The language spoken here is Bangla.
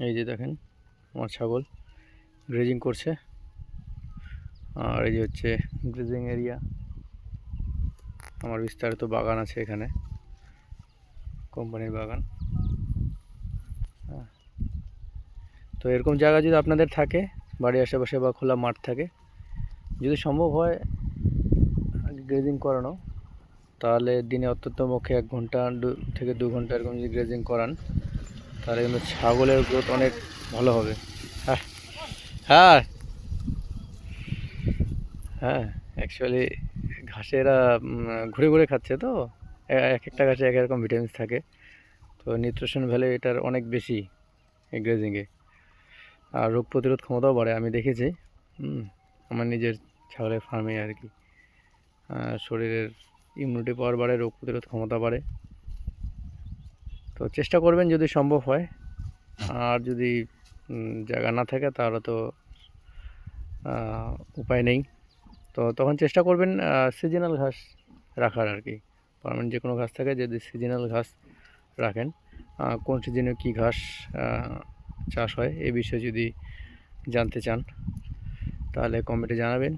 এই যে দেখেন আমার ছাগল গ্রেজিং করছে। আর এই যে হচ্ছে গ্রেজিং এরিয়া। আমার বিস্তারিত বাগান আছে এখানে, কোম্পানির বাগান। তো এরকম জায়গা যদি আপনাদের থাকে, বাড়ির আশেপাশে বা খোলা মাঠ থাকে, যদি সম্ভব হয় গ্রেজিং করানো, তাহলে দিনে অন্ততপক্ষে 1 ঘন্টা থেকে 2 ঘন্টা এরকম যদি গ্রেজিং করান, তাহলে কিন্তু ছাগলের গ্রোথ অনেক ভালো হবে। হ্যাঁ হ্যাঁ হ্যাঁ, অ্যাকচুয়ালি ঘাসে এরা ঘুরে ঘুরে খাচ্ছে, তো এক একটা ঘাসে এক রকম ভিটামিনস থাকে। তো নিউট্রিশন ভ্যালু এটার অনেক বেশি এই গ্রেজিংয়ে। আর রোগ প্রতিরোধ ক্ষমতাও বাড়ে, আমি দেখেছি আমার নিজের ছাগলের ফার্মে আর কি। শরীরের ইমিউনিটি পাওয়ার বাড়ে, রোগ প্রতিরোধ ক্ষমতা বাড়ে। তো চেষ্টা করবেন যদি সম্ভব হয়। আর যদি জায়গা না থাকে তাহলে তো উপায় নেই। তো তখন চেষ্টা করবেন সিজনাল ঘাস রাখার আর কি। পার্মানেন্ট যে কোনো ঘাস থাকে, যদি সিজনাল ঘাস রাখেন, কোন সিজনে কী ঘাস চাষ হয় এ বিষয়ে যদি জানতে চান, তাহলে কমেন্টে জানাবেন।